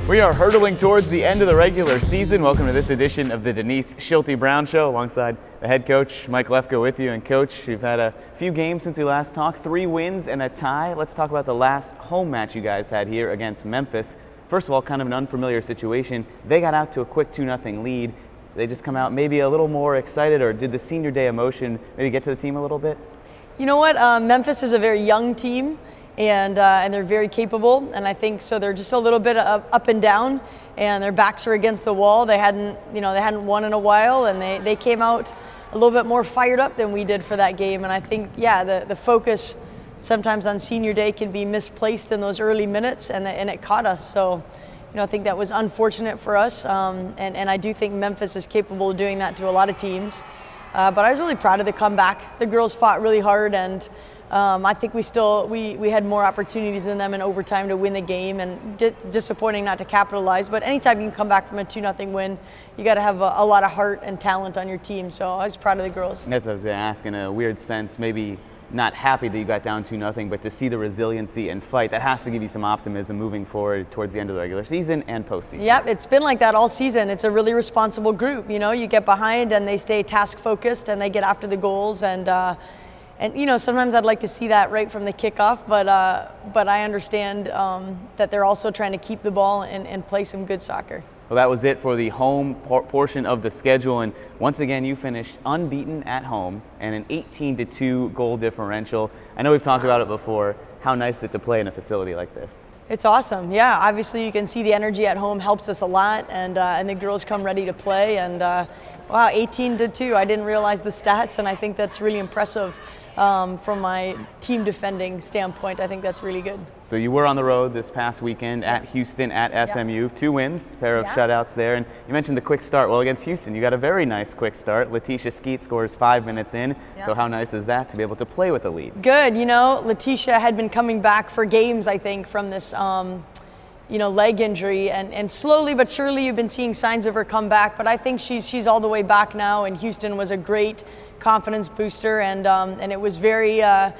We are hurtling towards the end of the regular season. Welcome to this edition of the Denise Schilte-Brown Show, alongside the head coach, Mike Lefko, with you. And Coach, we've had a few games since we last talked, 3 wins and a tie. Let's talk about the last home match you guys had here against Memphis. First of all, kind of an unfamiliar situation. They got out to a quick 2-0 lead. They just come out maybe a little more excited, or did the senior day emotion maybe get to the team a little bit? You know what? Memphis is a very young team. And they're very capable, and I think so. They're just a little bit up and down, and their backs are against the wall. They hadn't won in a while, and they came out a little bit more fired up than we did for that game. And I think, the focus sometimes on senior day can be misplaced in those early minutes, and it caught us. So, I think that was unfortunate for us, and I do think Memphis is capable of doing that to a lot of teams. But I was really proud of the comeback. The girls fought really hard, and I think we had more opportunities than them in overtime to win the game, and disappointing not to capitalize. But anytime you can come back from a 2-0 win, you got to have a lot of heart and talent on your team. So I was proud of the girls. That's what I was going to ask. In a weird sense, maybe not happy that you got down 2-0, but to see the resiliency and fight, that has to give you some optimism moving forward towards the end of the regular season and postseason. Yep, it's been like that all season. It's a really responsible group. You get behind and they stay task focused and they get after the goals, and sometimes I'd like to see that right from the kickoff, but I understand that they're also trying to keep the ball and play some good soccer. Well, that was it for the home portion of the schedule, and once again you finished unbeaten at home and an 18-2 goal differential. I know we've talked about it before. How nice is it to play in a facility like this? It's awesome. Yeah, obviously you can see the energy at home helps us a lot, and the girls come ready to play. And wow, 18-2. I didn't realize the stats, and I think that's really impressive. From my team defending standpoint, I think that's really good. So you were on the road this past weekend at Houston, at SMU. 2 wins, pair of shutouts there. And you mentioned the quick start. Well, against Houston, you got a very nice quick start. Letitia Skeet scores 5 minutes in. So how nice is that to be able to play with a lead? Good. Letitia had been coming back for games, I think, from this leg injury, and slowly but surely you've been seeing signs of her come back, but I think she's all the way back now, and Houston was a great confidence booster, and it was very a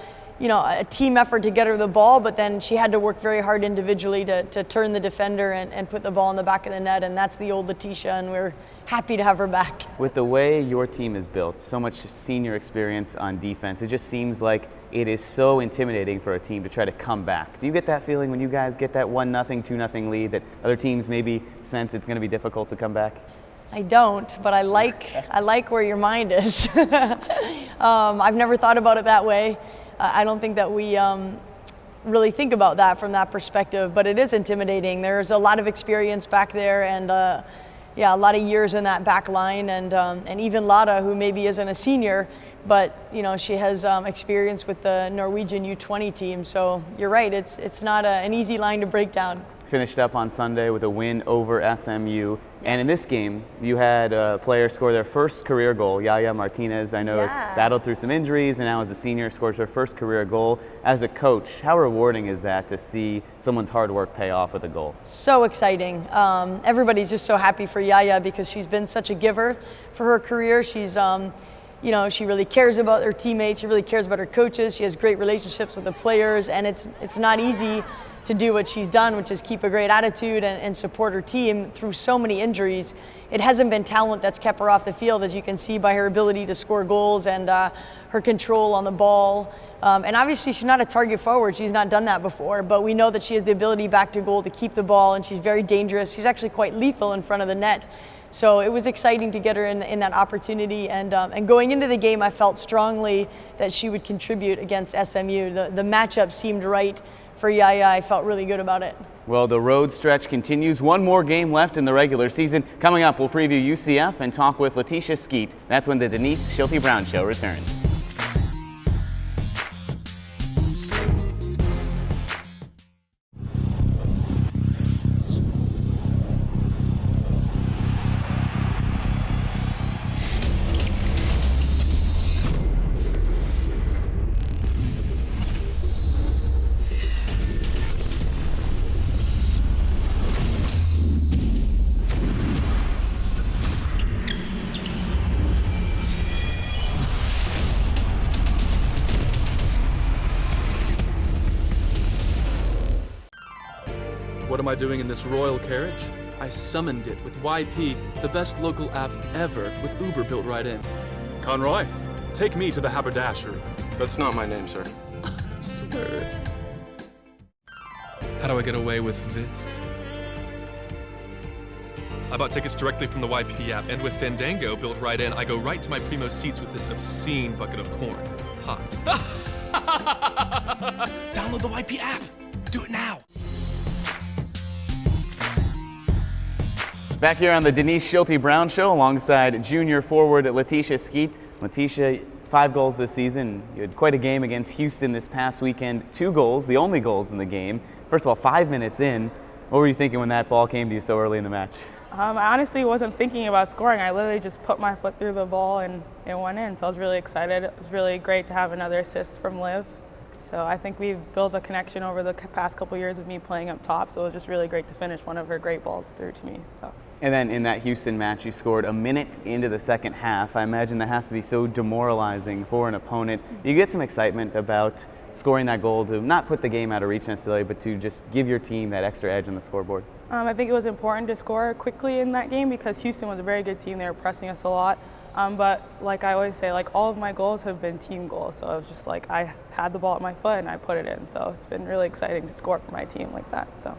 team effort to get her the ball, but then she had to work very hard individually to turn the defender and put the ball in the back of the net, and that's the old Letitia, and we're happy to have her back. With the way your team is built, so much senior experience on defense, it just seems like it is so intimidating for a team to try to come back. Do you get that feeling when you guys get that 1-0, 2-0 lead, that other teams maybe sense it's going to be difficult to come back? I don't, but I like where your mind is. I've never thought about it that way. I don't think that we really think about that from that perspective, but it is intimidating. There's a lot of experience back there, and a lot of years in that back line, and even Lada, who maybe isn't a senior, but she has experience with the Norwegian U20 team. So you're right, it's not an easy line to break down. Finished up on Sunday with a win over SMU. And in this game, you had a player score their first career goal. Yaya Martinez, I know, has battled through some injuries, and now as a senior scores her first career goal. As a coach, how rewarding is that to see someone's hard work pay off with a goal? So exciting. Everybody's just so happy for Yaya because she's been such a giver for her career. She's she really cares about her teammates. She really cares about her coaches. She has great relationships with the players, and it's not easy to do what she's done, which is keep a great attitude and support her team through so many injuries. It hasn't been talent that's kept her off the field, as you can see by her ability to score goals and her control on the ball. And obviously she's not a target forward. She's not done that before, but we know that she has the ability back to goal to keep the ball, and she's very dangerous. She's actually quite lethal in front of the net. So it was exciting to get her in that opportunity, and going into the game, I felt strongly that she would contribute against SMU. The matchup seemed right for Yaya. I felt really good about it. Well, the road stretch continues. One more game left in the regular season. Coming up, we'll preview UCF and talk with Letitia Skeet. That's when the Denise Schilte-Brown Show returns. am I doing in this royal carriage? I summoned it with YP, the best local app ever, with Uber built right in. Conroy, take me to the haberdashery. That's not my name, sir. Sir. How do I get away with this? I bought tickets directly from the YP app, and with Fandango built right in, I go right to my primo seats with this obscene bucket of corn. Hot. Download the YP app. Do it now. Back here on the Denise Schilte-Brown Show alongside junior forward Letitia Skeet. Letitia, 5 goals this season. You had quite a game against Houston this past weekend. 2 goals, the only goals in the game. First of all, 5 minutes in, what were you thinking when that ball came to you so early in the match? I honestly wasn't thinking about scoring. I literally just put my foot through the ball and it went in. So I was really excited. It was really great to have another assist from Liv. So I think we've built a connection over the past couple years of me playing up top. So it was just really great to finish one of her great balls through to me. So. And then in that Houston match, you scored a minute into the second half. I imagine that has to be so demoralizing for an opponent. You get some excitement about scoring that goal to not put the game out of reach necessarily, but to just give your team that extra edge on the scoreboard. I think it was important to score quickly in that game because Houston was a very good team. They were pressing us a lot. But like I always say, like all of my goals have been team goals. So it was just like I had the ball at my foot and I put it in. So it's been really exciting to score for my team like that. So.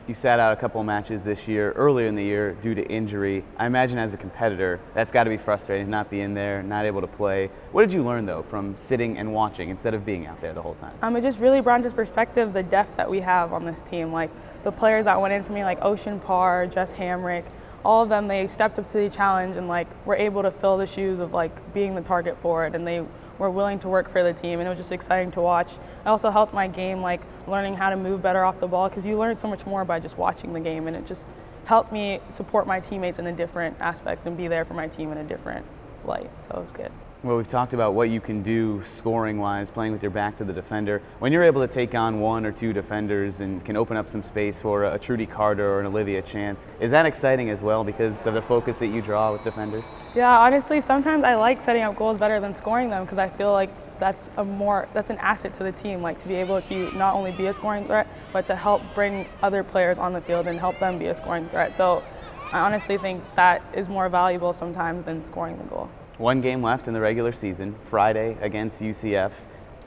You sat out a couple of matches this year, earlier in the year, due to injury. I imagine as a competitor, that's got to be frustrating, not being there, not able to play. What did you learn, though, from sitting and watching instead of being out there the whole time? It just really brought into perspective the depth that we have on this team. Like the players that went in for me, like Ocean Parr, Jess Hamrick, all of them, they stepped up to the challenge and like were able to fill the shoes of like being the target for it, and they were willing to work for the team, and it was just exciting to watch. It also helped my game, like learning how to move better off the ball, because you learn so much more by just watching the game, and it just helped me support my teammates in a different aspect and be there for my team in a different light, so it was good. Well, we've talked about what you can do scoring-wise, playing with your back to the defender. When you're able to take on 1 or 2 defenders and can open up some space for a Trudy Carter or an Olivia Chance, is that exciting as well because of the focus that you draw with defenders? Yeah, honestly, sometimes I like setting up goals better than scoring them because I feel like that's an asset to the team, like to be able to not only be a scoring threat, but to help bring other players on the field and help them be a scoring threat. So I honestly think that is more valuable sometimes than scoring the goal. 1 game left in the regular season, Friday against UCF.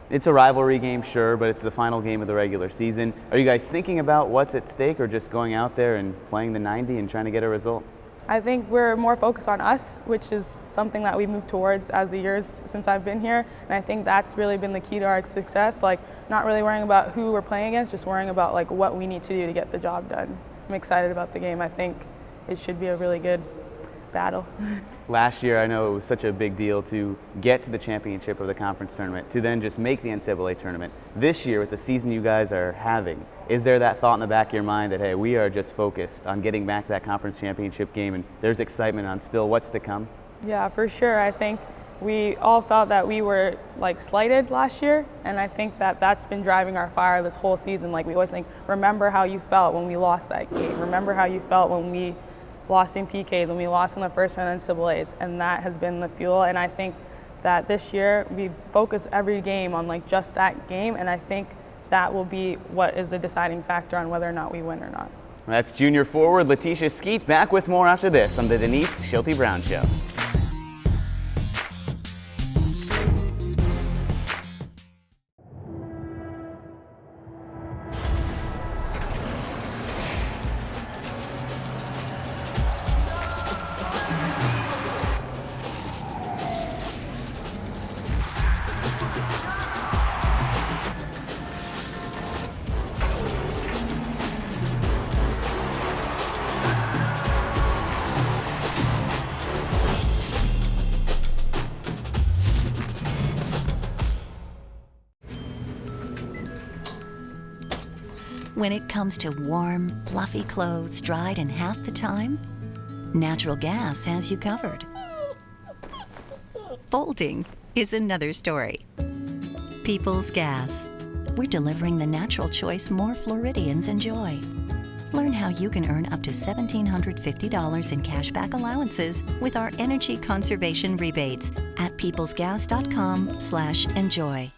It's a rivalry game, sure, but it's the final game of the regular season. Are you guys thinking about what's at stake or just going out there and playing the 90 and trying to get a result? I think we're more focused on us, which is something that we've moved towards as the years since I've been here. And I think that's really been the key to our success, like not really worrying about who we're playing against, just worrying about like what we need to do to get the job done. I'm excited about the game. I think it should be a really good battle. Last year, I know it was such a big deal to get to the championship of the conference tournament, to then just make the NCAA tournament. This year, with the season you guys are having, is there that thought in the back of your mind that, hey, we are just focused on getting back to that conference championship game and there's excitement on still what's to come? Yeah, for sure. I think we all felt that we were like slighted last year, and I think that that's been driving our fire this whole season. Like we always think, remember how you felt when we lost that game. Remember how you felt when we lost in PKs, when we lost in the first round of NCAAs, and that has been the fuel. And I think that this year we focus every game on like just that game, and I think that will be what is the deciding factor on whether or not we win or not. That's junior forward Letitia Skeet. Back with more after this on the Denise Schilte-Brown Show. When it comes to warm, fluffy clothes dried in half the time, natural gas has you covered. Folding is another story. People's Gas. We're delivering the natural choice more Floridians enjoy. Learn how you can earn up to $1,750 in cashback allowances with our energy conservation rebates at peoplesgas.com/enjoy.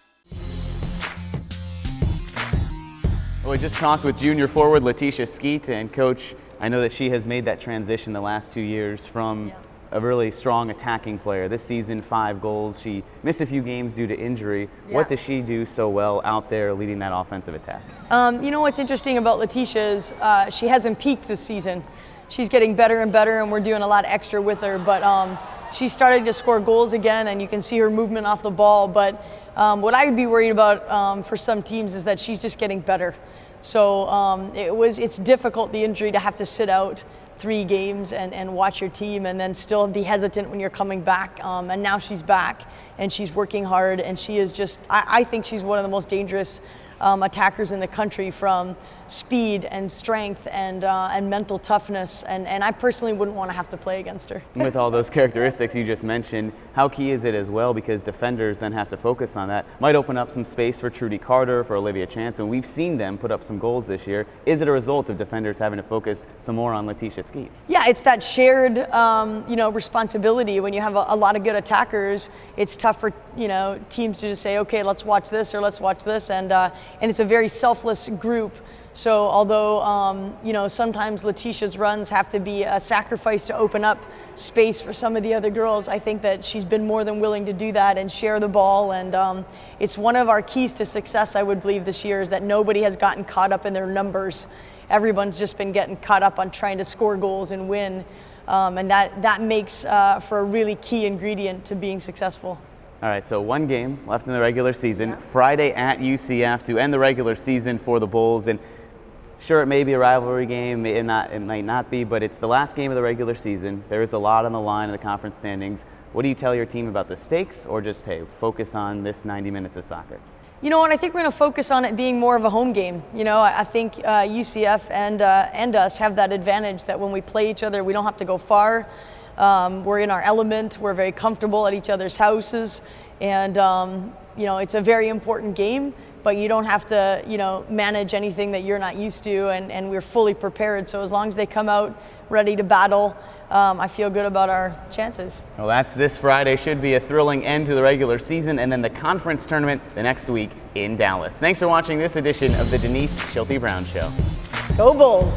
Well, we just talked with junior forward Letitia Skeet, and Coach, I know that she has made that transition the last 2 years from a really strong attacking player. This season, 5 goals. She missed a few games due to injury. Yeah. What does she do so well out there leading that offensive attack? You know what's interesting about Letitia is she hasn't peaked this season. She's getting better and better, and we're doing a lot extra with her. But she's starting to score goals again, and you can see her movement off the ball. But what I would be worried about for some teams is that she's just getting better. So it's difficult, the injury, to have to sit out 3 games and watch your team and then still be hesitant when you're coming back. And now she's back and she's working hard, and she is just, I think she's one of the most dangerous attackers in the country, from speed and strength and mental toughness, and I personally wouldn't want to have to play against her. With all those characteristics you just mentioned, how key is it as well, because defenders then have to focus on that? Might open up some space for Trudy Carter, for Olivia Chance, and we've seen them put up some goals this year. Is it a result of defenders having to focus some more on Letitia Skeet? Yeah, it's that shared responsibility. When you have a lot of good attackers, it's tough for teams to just say, okay, let's watch this or let's watch this, and it's a very selfless group. So although sometimes Letitia's runs have to be a sacrifice to open up space for some of the other girls, I think that she's been more than willing to do that and share the ball. And it's one of our keys to success, I would believe, this year, is that nobody has gotten caught up in their numbers. Everyone's just been getting caught up on trying to score goals and win, and that makes for a really key ingredient to being successable. All right, so 1 game left in the regular season. Friday at UCF to end the regular season for the Bulls. And sure, it may be a rivalry game, it might not be, but it's the last game of the regular season. There is a lot on the line in the conference standings. What do you tell your team about the stakes, or just, hey, focus on this 90 minutes of soccer? You know what, I think we're going to focus on it being more of a home game. I think UCF and us have that advantage that when we play each other, we don't have to go far. We're in our element, we're very comfortable at each other's houses, and it's a very important game, but you don't have to manage anything that you're not used to, and we're fully prepared. So as long as they come out ready to battle, I feel good about our chances. Well, that's this Friday. Should be a thrilling end to the regular season, and then the conference tournament the next week in Dallas. Thanks for watching this edition of the Denise Schilte-Brown Show. Go Bulls!